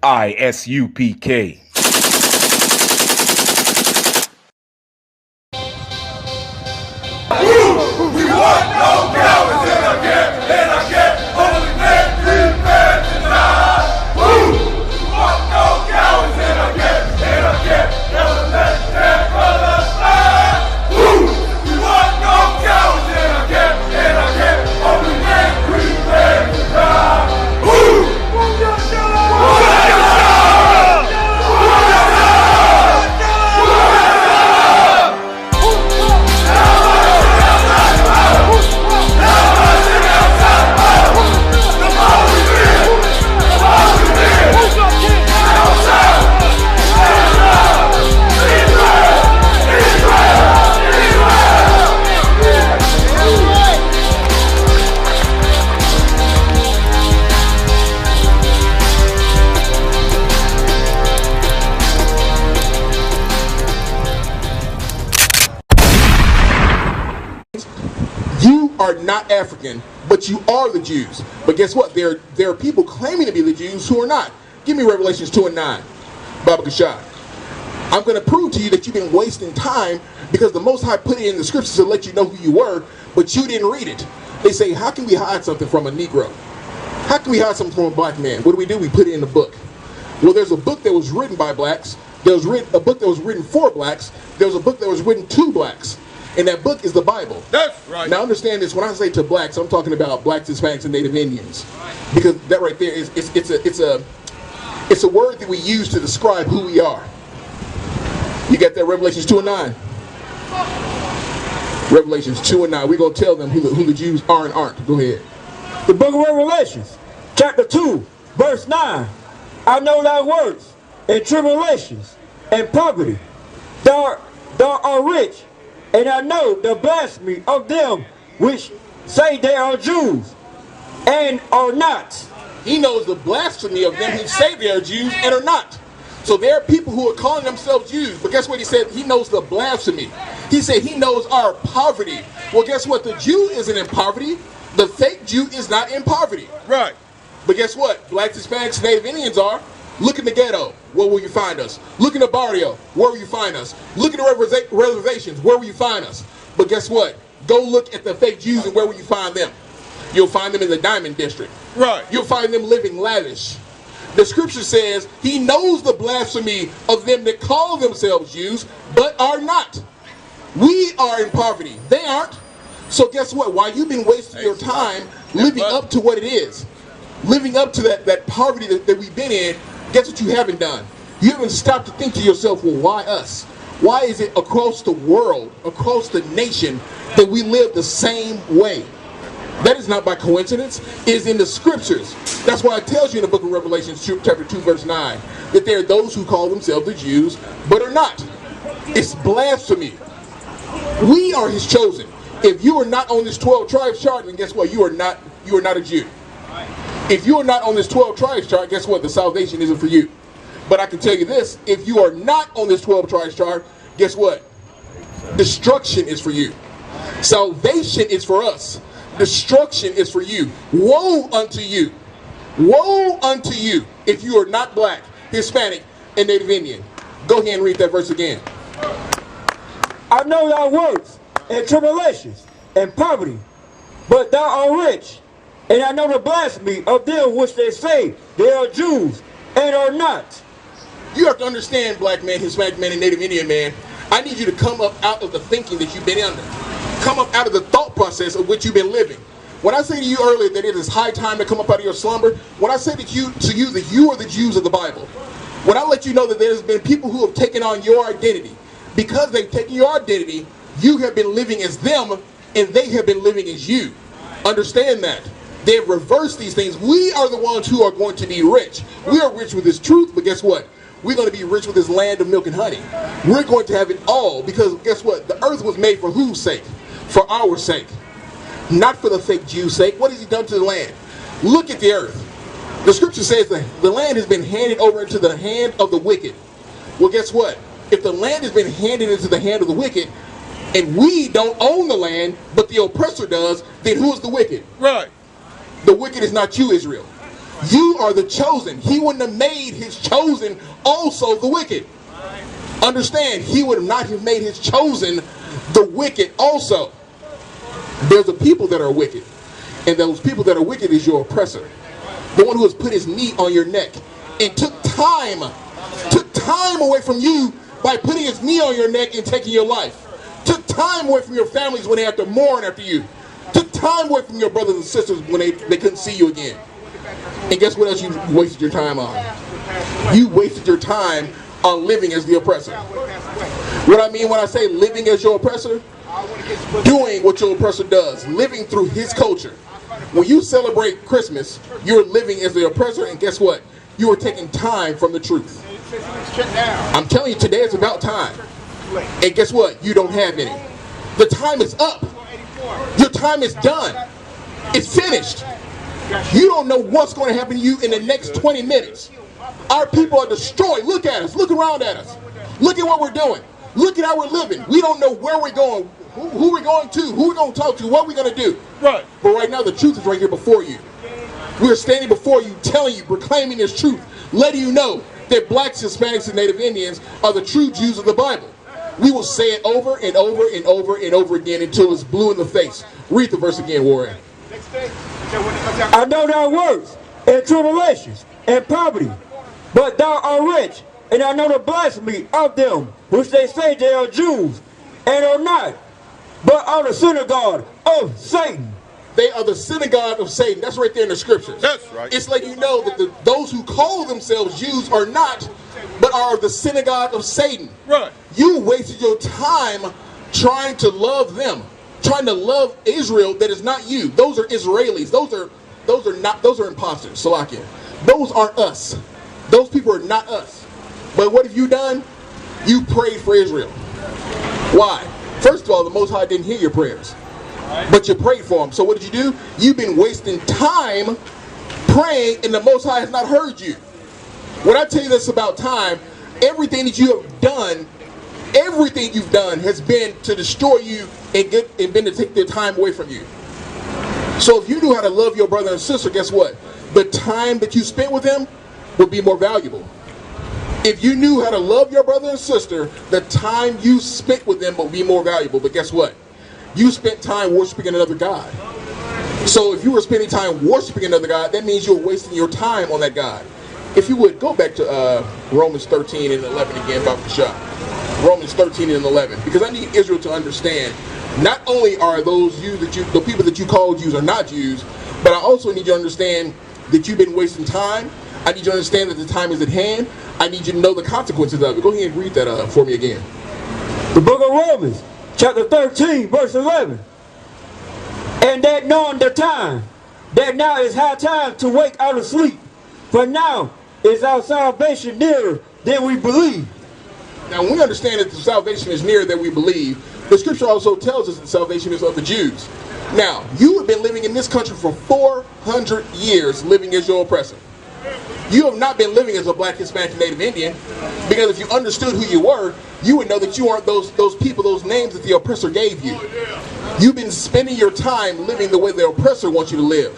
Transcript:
ISUPK. We want no cowards in our camp, in our camp. Only men, free men to die. We want no cowards in our camp, in our camp. Never let their brothers die. We want no cowards in our camp, in our camp. Only men, free men to die. You are not African, but you are the Jews. But guess what? There are people claiming to be the Jews who are not. Give me Revelations 2 and 9. Baba Kashad. I'm going to prove to you that you've been wasting time because the Most High put it in the scriptures to let you know who you were, but you didn't read it. They say, how can we hide something from a Negro? How can we hide something from a black man? What do? We put it in the book. Well, there's a book that was written by blacks. There was a book that was written for blacks. There was a book that was written to blacks. And that book is the Bible. That's right. Now understand this, when I say to blacks, I'm talking about blacks, Hispanics, and Native Indians. Because that right there is it's a word that we use to describe who we are. You got that? Revelations 2 and 9. Revelations 2 and 9. We're going to tell them who the Jews are and aren't. Go ahead. The book of Revelations, chapter 2, verse 9. I know thy works and tribulations and poverty. Thou art rich, and I know the blasphemy of them which say they are Jews and are not. He knows the blasphemy of them who say they are Jews and are not. So there are people who are calling themselves Jews, but guess what he said? He knows the blasphemy. He said he knows our poverty. Well, guess what? The Jew isn't in poverty. The fake Jew is not in poverty. Right. But guess what? Blacks, Hispanics, Native Indians are. Look in the ghetto, where will you find us? Look in the barrio, where will you find us? Look in the reservations, where will you find us? But guess what? Go look at the fake Jews and where will you find them? You'll find them in the Diamond District. Right. You'll find them living lavish. The scripture says he knows the blasphemy of them that call themselves Jews, but are not. We are in poverty. They aren't. So guess what? While you've been wasting your time living up to what it is, living up to that poverty that we've been in, guess what you haven't done? You haven't stopped to think to yourself, well, why us? Why is it across the world, across the nation, that we live the same way? That is not by coincidence. It is in the scriptures. That's why it tells you in the book of Revelation, chapter 2, verse 9, that there are those who call themselves the Jews, but are not. It's blasphemy. We are his chosen. If you are not on this 12 tribes chart, then guess what? You are not a Jew. If you are not on this 12 tribes chart, guess what? The salvation isn't for you. But I can tell you this, if you are not on this 12 tribes chart, guess what? Destruction is for you. Salvation is for us. Destruction is for you. Woe unto you. Woe unto you if you are not black, Hispanic, and Native Indian. Go ahead and read that verse again. I know thy works and tribulations and poverty, but thou art rich, and I know the blasphemy of them which they say they are Jews and are not. You have to understand, black man, Hispanic man, and Native Indian man, I need you to come up out of the thinking that you've been under. Come up out of the thought process of which you've been living. When I say to you earlier that it is high time to come up out of your slumber, when I say to you that you are the Jews of the Bible, when I let you know that there's been people who have taken on your identity, because they've taken your identity, you have been living as them, and they have been living as you. Understand that. They've reversed these things. We are the ones who are going to be rich. We are rich with this truth, but guess what? We're going to be rich with this land of milk and honey. We're going to have it all, because guess what? The earth was made for whose sake? For our sake. Not for the fake Jew's sake. What has he done to the land? Look at the earth. The scripture says that the land has been handed over into the hand of the wicked. Well, guess what? If the land has been handed into the hand of the wicked, and we don't own the land, but the oppressor does, then who is the wicked? Right. The wicked is not you, Israel. You are the chosen. He wouldn't have made his chosen also the wicked. Understand, he would not have made his chosen the wicked also. There's a people that are wicked. And those people that are wicked is your oppressor. The one who has put his knee on your neck and took time away from you by putting his knee on your neck and taking your life. Took time away from your families when they had to mourn after you. Took time away from your brothers and sisters when they couldn't see you again. And guess what else you wasted your time on? You wasted your time on living as the oppressor. What I mean when I say living as your oppressor? Doing what your oppressor does. Living through his culture. When you celebrate Christmas, you're living as the oppressor, and guess what? You are taking time from the truth. I'm telling you, today is about time. And guess what? You don't have any. The time is up. Your time is done. It's finished. You don't know what's going to happen to you in the next 20 minutes. Our people are destroyed. Look at us. Look around at us. Look at what we're doing. Look at how we're living. We don't know where we're going, who we're going to, who we're going to talk to, what we're going to do. Right. But right now, the truth is right here before you. We're standing before you, telling you, proclaiming this truth, letting you know that blacks, Hispanics, and Native Indians are the true Jews of the Bible. We will say it over and over and over and over again until it's blue in the face. Read the verse again, Warren. I know thy works and tribulations and poverty, but thou art rich, and I know the blasphemy of them which they say they are Jews, and are not, but are the synagogue of Satan. They are the synagogue of Satan. That's right there in the scriptures. That's right. It's letting you know that those who call themselves Jews are not, but are the synagogue of Satan. Right. You wasted your time trying to love them, trying to love Israel that is not you. Those are Israelis. Those are imposters. Salakia. Those aren't us. Those people are not us. But what have you done? You prayed for Israel. Why? First of all, the Most High didn't hear your prayers, but you prayed for them. So what did you do? You've been wasting time praying, and the Most High has not heard you. When I tell you this about time, everything that you have done, everything you've done has been to destroy you and been to take their time away from you. So if you knew how to love your brother and sister, guess what? The time that you spent with them would be more valuable. If you knew how to love your brother and sister, the time you spent with them would be more valuable. But guess what? You spent time worshiping another God. So if you were spending time worshiping another God, that means you're wasting your time on that God. If you would, go back to Romans 13 and 11 again, Dr. Shah. Romans 13 and 11. Because I need Israel to understand, not only are those Jews the people that you call Jews are not Jews, but I also need you to understand that you've been wasting time. I need you to understand that the time is at hand. I need you to know the consequences of it. Go ahead and read that for me again. The book of Romans, chapter 13, verse 11. And that knowing the time, that now is high time to wake out of sleep. For now is our salvation nearer than we believe. Now, when we understand that the salvation is nearer than we believe, the scripture also tells us that salvation is of the Jews. Now, you have been living in this country for 400 years, living as your oppressor. You have not been living as a black, Hispanic, Native Indian, because if you understood who you were, you would know that you aren't those people, those names that the oppressor gave you. You've been spending your time living the way the oppressor wants you to live.